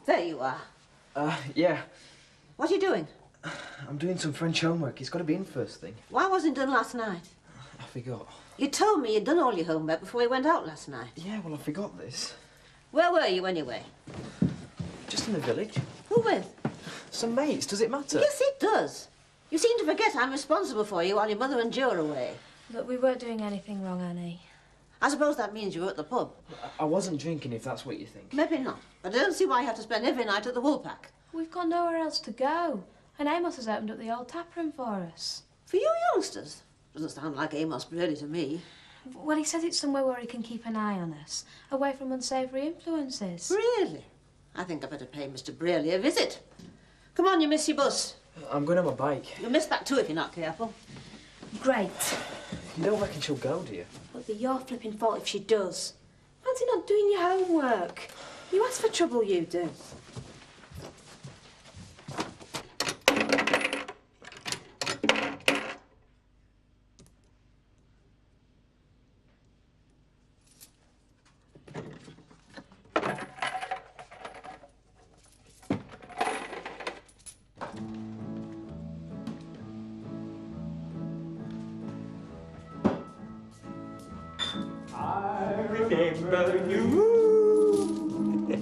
there you are. Yeah. What are you doing? I'm doing some French homework. It's got to be in first thing. Why wasn't it done last night? I forgot. You told me you'd done all your homework before we went out last night. Yeah, well, I forgot this. Where were you, anyway? Just in the village. Who with? Some mates. Does it matter? Yes, it does. You seem to forget I'm responsible for you while your mother and Joe are away. Look, we weren't doing anything wrong, Annie. I suppose that means you were at the pub. I wasn't drinking, if that's what you think. Maybe not. But I don't see why you have to spend every night at the Woolpack. We've got nowhere else to go. And Amos has opened up the old tap room for us. For you youngsters? Doesn't sound like Amos really to me. Well, he says it's somewhere where he can keep an eye on us, away from unsavoury influences. Really? I think I better pay Mr. Braley a visit. Come on, you miss your bus. I'm going on my bike. You'll miss that too if you're not careful. Great. You don't reckon she'll go, do you? It'll be your flipping fault if she does. Fancy not doing your homework. You ask for trouble, you do.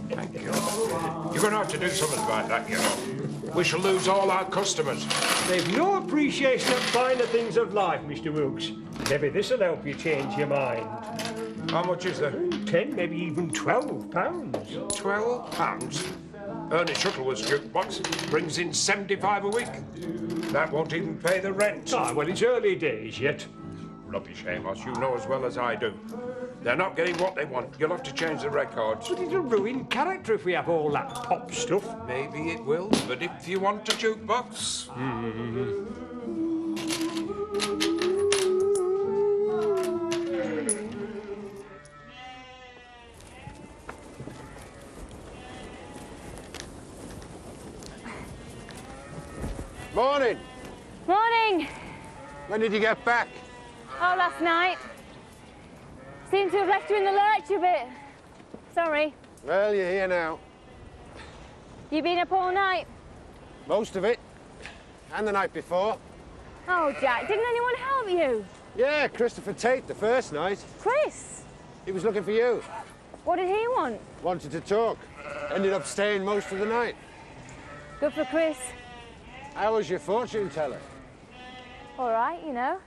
Thank you. You're going to have to do something about that, you know. We shall lose all our customers. They've no appreciation of finer things of life, Mr. Wilkes. Maybe this'll help you change your mind. How much is there? 10, maybe even £12. £12? Ernie Shuttleworth's jukebox brings in 75 a week. That won't even pay the rent. Ah, well, it's early days yet. Rubbish, Amos. You know as well as I do. They're not getting what they want. You'll have to change the records. But it'll ruin character if we have all that pop stuff. Maybe it will, but if you want a jukebox... Morning. Morning. When did you get back? Oh, last night. Seem to have left you in the lurch a bit. Sorry. Well, you're here now. You been up all night? Most of it. And the night before. Oh, Jack, didn't anyone help you? Yeah, Christopher Tate, the first night. Chris? He was looking for you. What did he want? Wanted to talk. Ended up staying most of the night. Good for Chris. How was your fortune teller? All right, you know.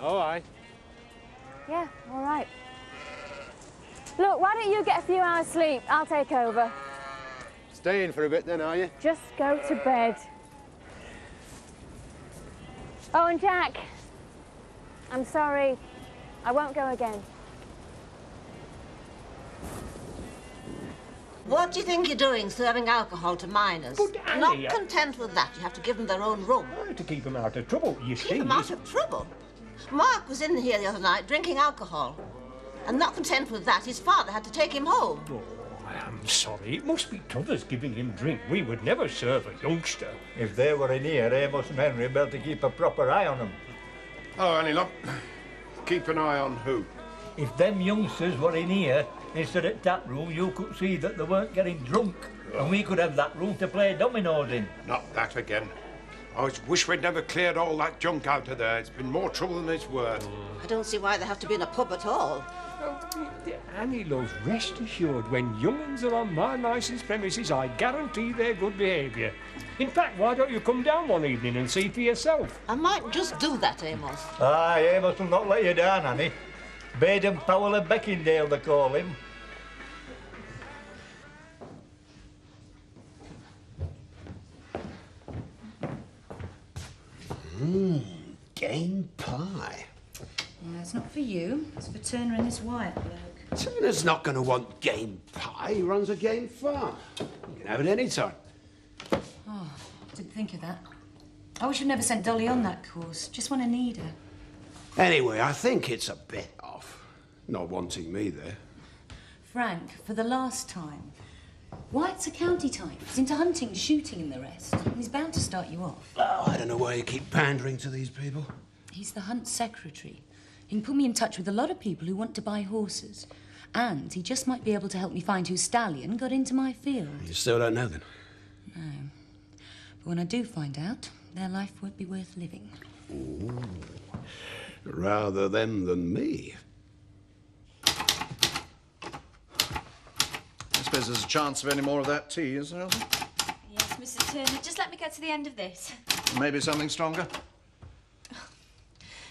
Oh, aye. Yeah, all right. Look, why don't you get a few hours sleep? I'll take over. Staying for a bit then, are you? Just go to bed. Oh, and Jack, I'm sorry. I won't go again. What do you think you're doing, serving alcohol to minors? But, Annie, Not content with that, you have to give them their own room. To keep them out of trouble, you see. Keep them out of trouble? Mark was in here the other night drinking alcohol. And not content with that, his father had to take him home. Oh, I am sorry. It must be t'others giving him drink. We would never serve a youngster. If they were in here, Amos and Henry would be able to keep a proper eye on them. Oh, Annie, look. Keep an eye on who? If them youngsters were in here, instead of tap room, you could see that they weren't getting drunk. And we could have that room to play dominoes in. Not that again. I wish we'd never cleared all that junk out of there. It's been more trouble than it's worth. I don't see why they have to be in a pub at all. Annie, love, rest assured, when young'uns are on my licensed premises, I guarantee their good behaviour. In fact, why don't you come down one evening and see for yourself? I might just do that, Amos. Aye, Amos will not let you down, Annie. Baden Powell of Beckindale, they call him. Game pie. Yeah, it's not for you. It's for Turner and this Wyatt bloke. Turner's not going to want game pie. He runs a game farm. You can have it any time. Oh, didn't think of that. I wish we'd never sent Dolly on that course. Just when I need her. Anyway, I think it's a bit off. Not wanting me there. Frank, for the last time. Wyatt's a county type. He's into hunting, shooting and the rest. He's bound to start you off. Oh, I don't know why you keep pandering to these people. He's the hunt secretary. He can put me in touch with a lot of people who want to buy horses. And he just might be able to help me find whose stallion got into my field. You still don't know, then? No. But when I do find out, their life won't be worth living. Ooh. Rather them than me. I suppose there's a chance of any more of that tea, is there, Elsie? Yes, Mrs. Turner, just let me get to the end of this. Maybe something stronger?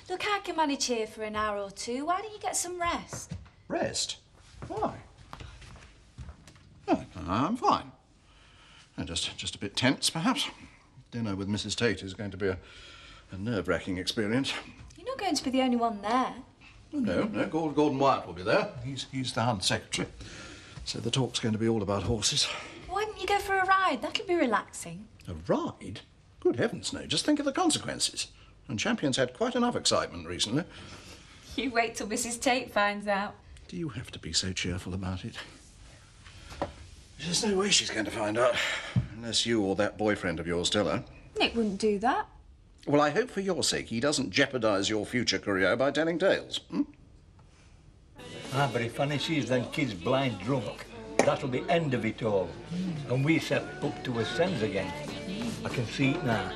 Look, I can manage here for an hour or two. Why don't you get some rest? Rest? Why? Oh, I'm fine. Just a bit tense, perhaps. Dinner with Mrs. Tate is going to be a nerve-wracking experience. You're not going to be the only one there. No, Gordon Wyatt will be there. He's the Hunt Secretary. So the talk's going to be all about horses. Why don't you go for a ride? That'll be relaxing. A ride? Good heavens, no. Just think of the consequences. And Champion's had quite enough excitement recently. You wait till Mrs. Tate finds out. Do you have to be so cheerful about it? There's no way she's going to find out. Unless you or that boyfriend of yours tell her. Nick wouldn't do that. Well, I hope for your sake he doesn't jeopardise your future career by telling tales. But if Fanny sees them kids blind drunk, that'll be end of it all. And we set up to our sense again. I can see it now.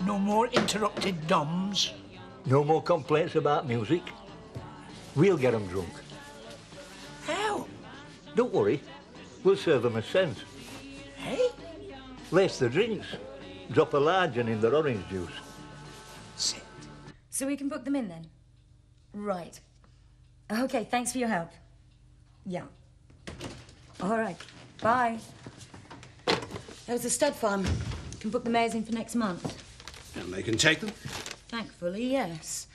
No more interrupted doms. No more complaints about music. We'll get them drunk. How? Don't worry. We'll serve them a sense. Hey? Lace the drinks. Drop a large one in their orange juice. Sit. So we can book them in then? Right. OK, thanks for your help. Yeah. All right. Bye. That was the stud farm. Can book the mares in for next month. And they can take them? Thankfully, yes.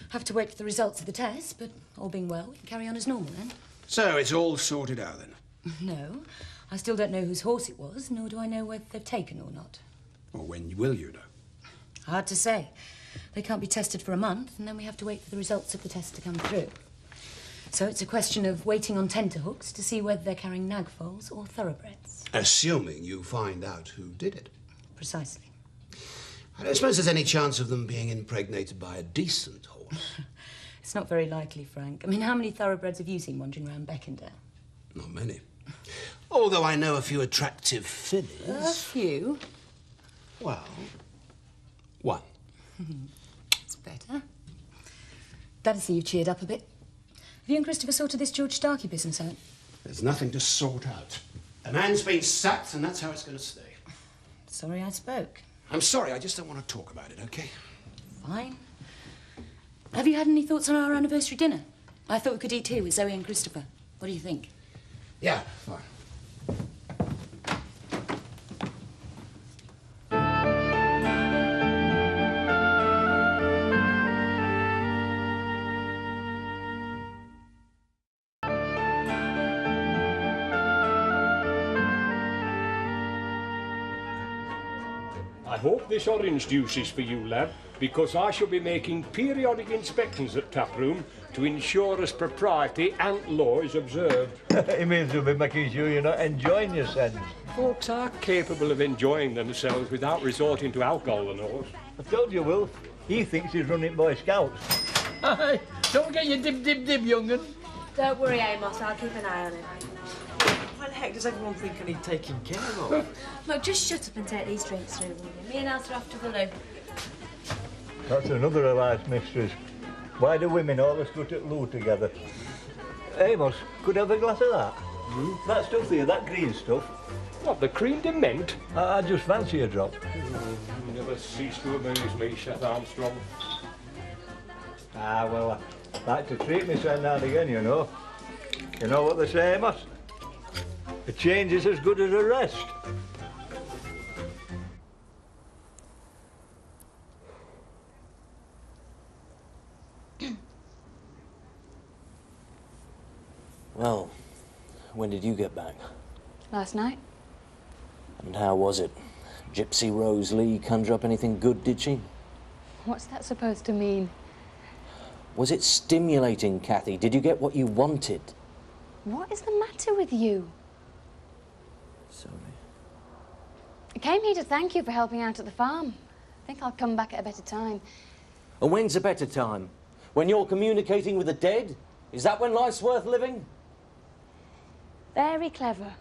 Have to wait for the results of the test, but all being well, we can carry on as normal then. So it's all sorted out then? No. I still don't know whose horse it was, nor do I know whether they've taken or not. Or when will you know? Hard to say. They can't be tested for a month, and then we have to wait for the results of the test to come through. So it's a question of waiting on tenterhooks to see whether they're carrying nag foals or thoroughbreds. Assuming you find out who did it. Precisely. I don't suppose there's any chance of them being impregnated by a decent horse. It's not very likely, Frank. I mean, how many thoroughbreds have you seen wandering around Beckendale? Not many. Although I know a few attractive fillies. A few? Well, one. It's better. Glad to see you've cheered up a bit. Have you and Christopher sorted this George Starkey business out? There's nothing to sort out. A man's been sacked, and that's how it's going to stay. Sorry I spoke. I'm sorry, I just don't want to talk about it, OK? Fine. Have you had any thoughts on our anniversary dinner? I thought we could eat here with Zoe and Christopher. What do you think? Yeah, fine. I hope this orange juice is for you, lad, because I shall be making periodic inspections at Taproom to ensure as propriety and law is observed. It means you'll be making sure you're not enjoying your sins. Folks are capable of enjoying themselves without resorting to alcohol and all. I told you, Will. He thinks he's running Boy Scouts. Aye, don't forget your dib, young'un. Don't worry, Amos, I'll keep an eye on him. Why the heck does everyone think I need taking care of? Look, just shut up and take these drinks through, will you? Me and Elsa are off to the loo. That's another of life's mysteries. Why do women always go to loo together? Amos, could I have a glass of that? That stuff there, that green stuff. What, the cream de mint? I just fancy a drop. You never cease to amuse me, Seth Armstrong. Ah, well, I like to treat myself now and again, you know. You know what they say, Amos? A change is as good as a rest. Well, when did you get back? Last night. And how was it? Gypsy Rose Lee conjure up anything good, did she? What's that supposed to mean? Was it stimulating, Kathy? Did you get what you wanted? What is the matter with you? Sorry. I came here to thank you for helping out at the farm. I think I'll come back at a better time. And when's a better time? When you're communicating with the dead? Is that when life's worth living? Very clever.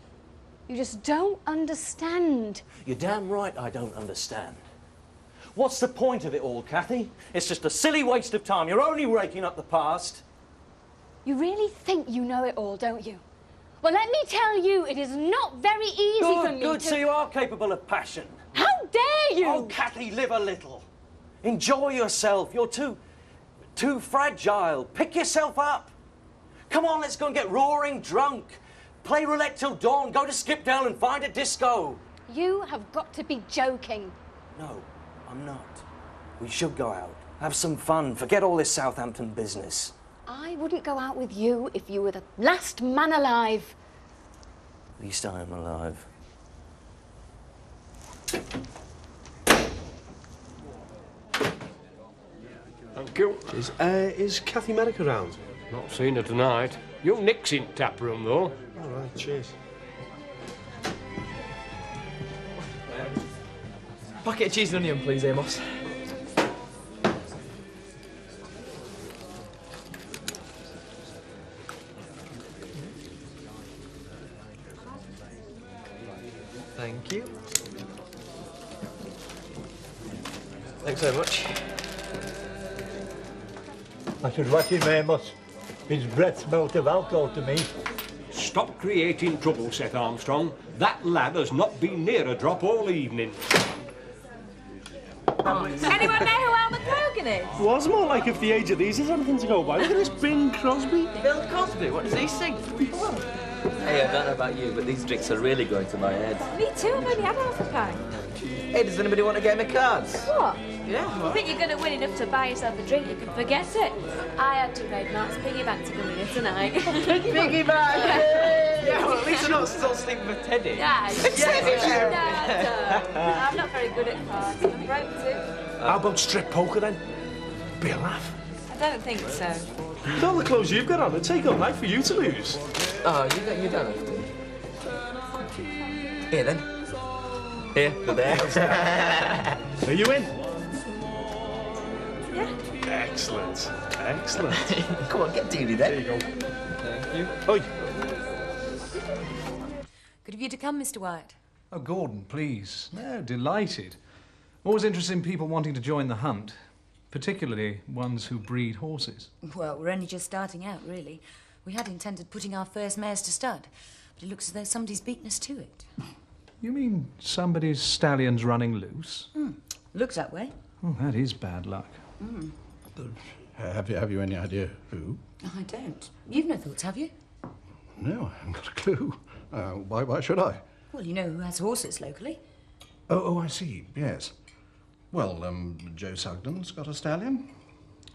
You just don't understand. You're damn right I don't understand. What's the point of it all, Kathy? It's just a silly waste of time. You're only raking up the past. You really think you know it all, don't you? Well, let me tell you, it is not very easy for me Good, to... so you are capable of passion. How dare you! Oh, Kathy, live a little. Enjoy yourself. You're too fragile. Pick yourself up. Come on, let's go and get roaring drunk. Play roulette till dawn. Go to Skipdale and find a disco. You have got to be joking. No, I'm not. We should go out. Have some fun. Forget all this Southampton business. I wouldn't go out with you if you were the last man alive. At least I am alive. Thank you. Is Kathy Merrick around? Not seen her tonight. Young Nick's in tap room, though. All right, cheers. Packet of cheese and onion, please, Amos. Thank you. Thanks so much. I should watch him, Amos. His breath smelt of alcohol to me. Stop creating trouble, Seth Armstrong. That lad has not been near a drop all evening. Anyone know who Albert Krogan is? Was more like if the age of these is anything to go by. Look at this Bing Crosby. Bill Cosby, what does he sing? Hey, I don't know about you, but these drinks are really going to my head. Me too, I've only had half a pint. Hey, does anybody want a game of cards? What? Yeah, You think you're going to win enough to buy yourself a drink, you can forget it. I had to make Mark's piggy bank to come in here tonight. Piggy bank! Yeah, well, at least you're not still sleeping with Teddy. Yeah, Yeah. I'm not very good at cards, I'm broke too. How about strip poker then? Be a laugh. I don't think so. With all the clothes you've got on, it'd take all night for you to lose. Oh, you don't have to. Here then. Here, go there. Are you in? Yeah. Excellent. Excellent. Come on, get dealy then. There you go. Thank you. Oi. Good of you to come, Mr. Wyatt. Oh, Gordon, please. No, delighted. Always interested in people wanting to join the hunt, particularly ones who breed horses. Well, we're only just starting out, really. We had intended putting our first mares to stud, but it looks as though somebody's beaten us to it. You mean somebody's stallion's running loose? Looks that way. Oh, that is bad luck. Have you any idea who? I don't. You've no thoughts, have you? No, I haven't got a clue. Why should I? Well, you know who has horses locally. Oh, I see, yes. Well, Joe Sugden's got a stallion.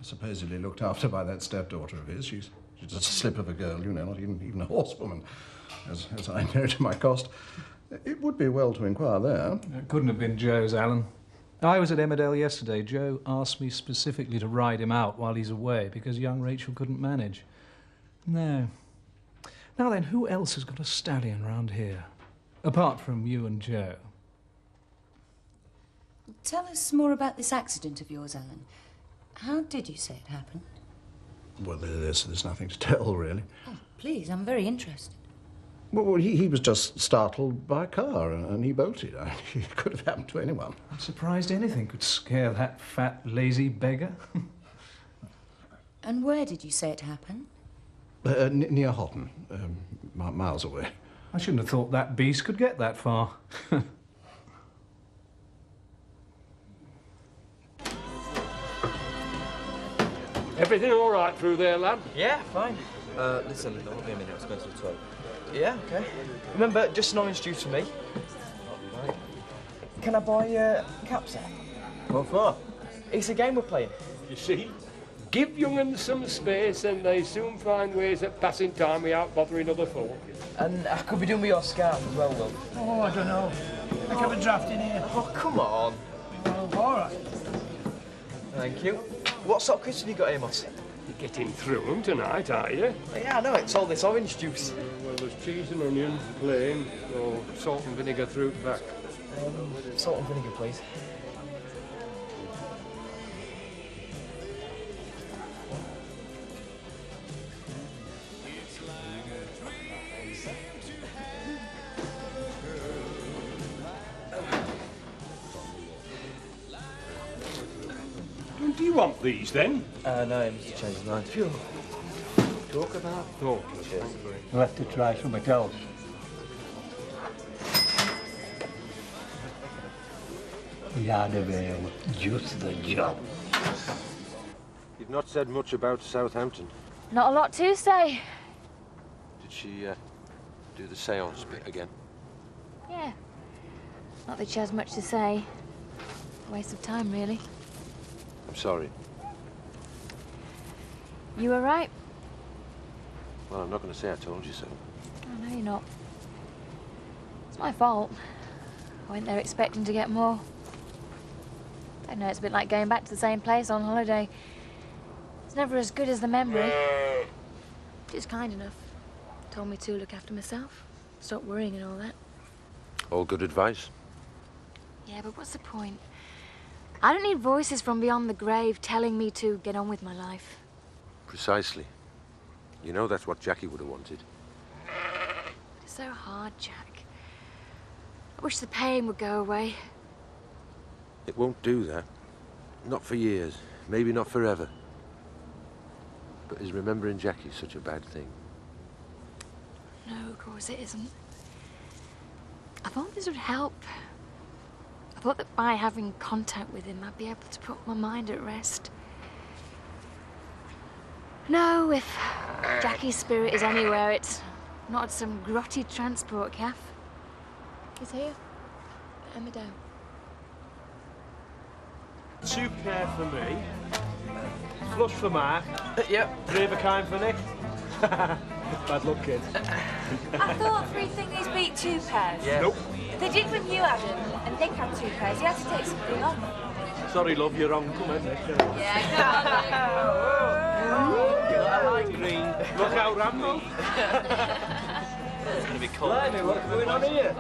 Supposedly looked after by that stepdaughter of his. She's just a slip of a girl, you know, not even a horsewoman, as I know to my cost. It would be well to inquire there. It couldn't have been Joe's, Alan. I was at Emmerdale yesterday. Joe asked me specifically to ride him out while he's away because young Rachel couldn't manage. No. Now then, who else has got a stallion round here? Apart from you and Joe. Tell us more about this accident of yours, Alan. How did you say it happened? Well, there's nothing to tell, really. Oh, please, I'm very interested. Well, he was just startled by a car and he bolted. It could have happened to anyone. I'm surprised anything could scare that fat, lazy beggar. And where did you say it happened? Near Houghton, miles away. I shouldn't have thought that beast could get that far. Everything all right through there, lad? Yeah, fine. Listen, it won't be a minute, I was going to the toilet. Yeah, okay. Remember, just an orange juice for me. Right. Can I buy a cap set? What for? It's a game we're playing. You see? Give young uns some space and they soon find ways of passing time without bothering other folk. And I could be doing with your scarf as well, Will. Oh, I don't know. I have a draft in here. Oh, come on. Oh, all right. Thank you. What sort of crisps have you got, Amos? You're getting through them tonight, are you? Yeah, I know. It's all this orange juice. Well, there's cheese and onion, plain, or salt and vinegar fruit pack. Salt and vinegar, please. want these then? No, he must have changed his mind. Phew. Talk about talking. Cheers. We'll have to try something else. Emmerdale, just the job. You've not said much about Southampton. Not a lot to say. Did she do the seance bit again? Yeah. Not that she has much to say. Waste of time, really. I'm sorry. You were right. Well, I'm not going to say I told you so. Oh, no, you're not. It's my fault. I went there expecting to get more. I know it's a bit like going back to the same place on holiday. It's never as good as the memory. She's kind enough. Told me to look after myself. Stop worrying and all that. All good advice. Yeah, but what's the point? I don't need voices from beyond the grave telling me to get on with my life. Precisely. You know that's what Jackie would have wanted. It's so hard, Jack. I wish the pain would go away. It won't do that. Not for years. Maybe not forever. But is remembering Jackie such a bad thing? No, of course it isn't. I thought this would help. I thought that by having contact with him, I'd be able to put my mind at rest. No, if Jackie's spirit is anywhere, it's not some grotty transport calf. He's here, at Emmerdale. Two pair for me. Flush for Mark. Yep. Three of a kind for Nick. Bad luck, kid. I thought 3 thingies beat 2 pairs. Yeah. Nope. They did with you, Adam, and Nick had 2 pairs. He had to take something off. Sorry, love, you're wrong. Come on, Nick. Yeah, I like green. Look out, Rambo. It's going to be cold. Blimey, what's going on here?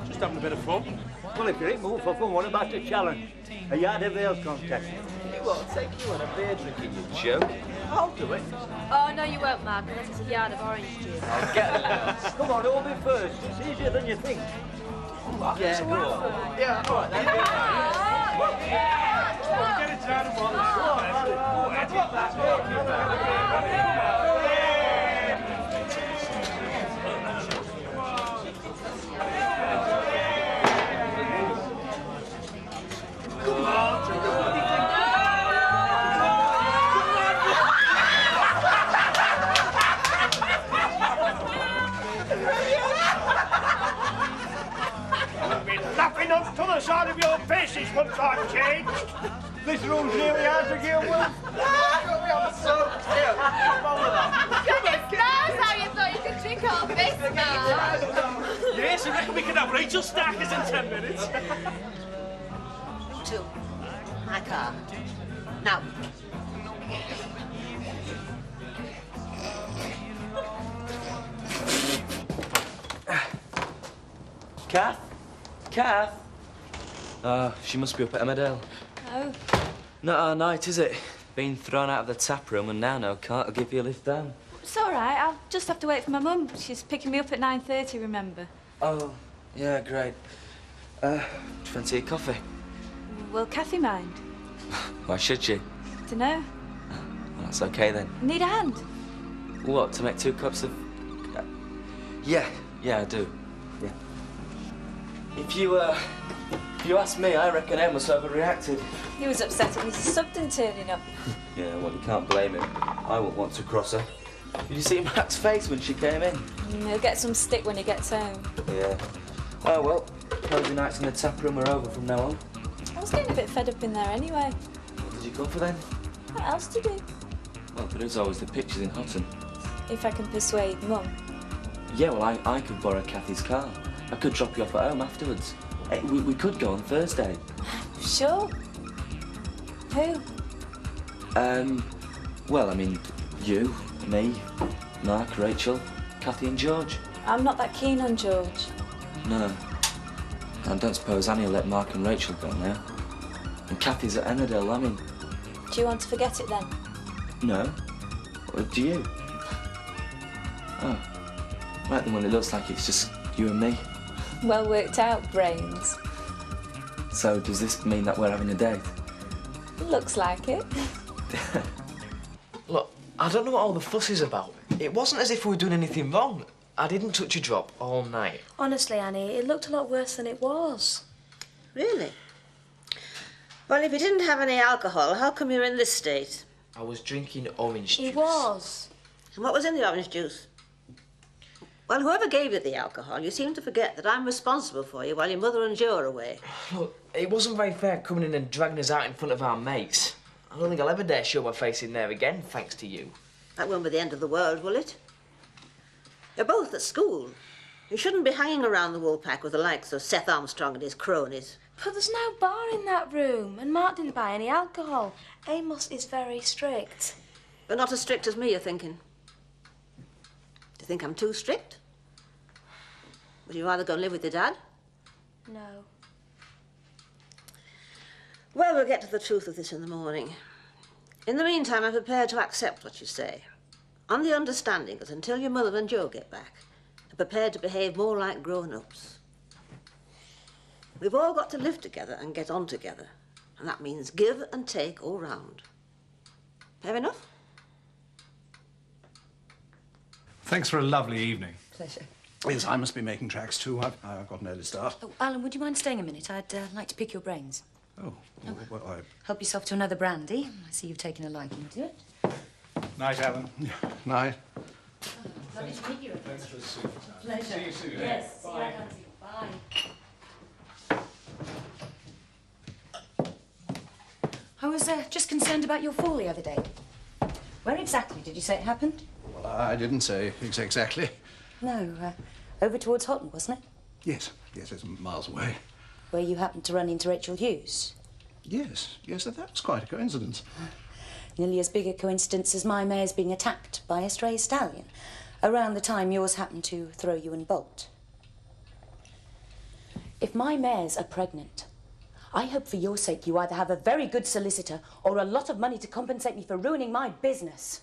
Just having a bit of fun. Well, if you're in mood for fun, what about a challenge? A Emmerdale contest. You won't take you on a beer drinking, you joke. I'll do it. Oh, no, you won't, Mark, unless it's a yard of orange juice. I'll get it. Come on, hold me first. It's easier than you think. Yeah, go on. Yeah, all right then. Get it down and one. Laughing up to the side of your faces once I've changed. This room's really hard to get with. So cute. Come on with that. Goodness knows how you thought you could drink all this now. Yes, I reckon we could have Rachel Starkers in 10 minutes. To my car. Now. Kath? Kath? She must be up at Emmerdale. Oh. Not our night, is it? Been thrown out of the tap room and now no can't. I'll give you a lift down. It's all right. I'll just have to wait for my mum. She's picking me up at 9:30, remember? Oh, yeah, great. Do you fancy a coffee? Will Kathy mind? Why should she? Dunno. Well, that's okay then. Need a hand? What, to make 2 cups of... Yeah, I do. Yeah. If you ask me, I reckon Em was overreacted. He was upset at Mrs. Sugden turning up. Yeah, well, you can't blame him. I wouldn't want to cross her. Did you see Mac's face when she came in? He'll get some stick when he gets home. Yeah. Oh, well, closing nights in the tap room are over from now on. I was getting a bit fed up in there anyway. What did you come for then? What else to do? Well, there is always the pictures in Hutton. If I can persuade Mum. Yeah, well, I could borrow Kathy's car. I could drop you off at home afterwards. Hey, we could go on Thursday. Sure. Who? Well, I mean, you, me, Mark, Rachel, Kathy and George. I'm not that keen on George. No. I don't suppose Annie will let Mark and Rachel go now. And Kathy's at Emmerdale, I mean... Do you want to forget it then? No. Or do you? Oh. Right then, well, it looks like it's just you and me. Well worked out, brains. So, does this mean that we're having a date? Looks like it. Look, I don't know what all the fuss is about. It wasn't as if we were doing anything wrong. I didn't touch a drop all night. Honestly, Annie, it looked a lot worse than it was. Really? Well, if you didn't have any alcohol, how come you're in this state? I was drinking orange juice. He was. And what was in the orange juice? Well, whoever gave you the alcohol, you seem to forget that I'm responsible for you while your mother and Joe are away. Look, it wasn't very fair coming in and dragging us out in front of our mates. I don't think I'll ever dare show my face in there again, thanks to you. That won't be the end of the world, will it? You're both at school. You shouldn't be hanging around the Woolpack with the likes of Seth Armstrong and his cronies. But there's no bar in that room, and Mark didn't buy any alcohol. Amos is very strict. But not as strict as me, you're thinking. Do you think I'm too strict? Would you rather go and live with your dad? No. Well, we'll get to the truth of this in the morning. In the meantime, I'm prepared to accept what you say, on the understanding that until your mother and Joe get back, I'm prepared to behave more like grown-ups. We've all got to live together and get on together, and that means give and take all round. Fair enough? Thanks for a lovely evening. Pleasure. Yes, I must be making tracks too. I've got an early start. Oh, Alan, would you mind staying a minute? I'd like to pick your brains. Oh, well, Help yourself to another brandy. I see you've taken a liking to it. Night, Alan. Night. Lovely to meet you. Thanks for the soup. Pleasure. See you soon. Yes. Bye. Bye. I was just concerned about your fall the other day. Where exactly did you say it happened? Well, I didn't say exactly. No, over towards Houghton, wasn't it? Yes, it's miles away. Where you happened to run into Rachel Hughes? Yes, that was quite a coincidence. Nearly as big a coincidence as my mare's being attacked by a stray stallion, around the time yours happened to throw you and bolt. If my mares are pregnant, I hope for your sake you either have a very good solicitor or a lot of money to compensate me for ruining my business.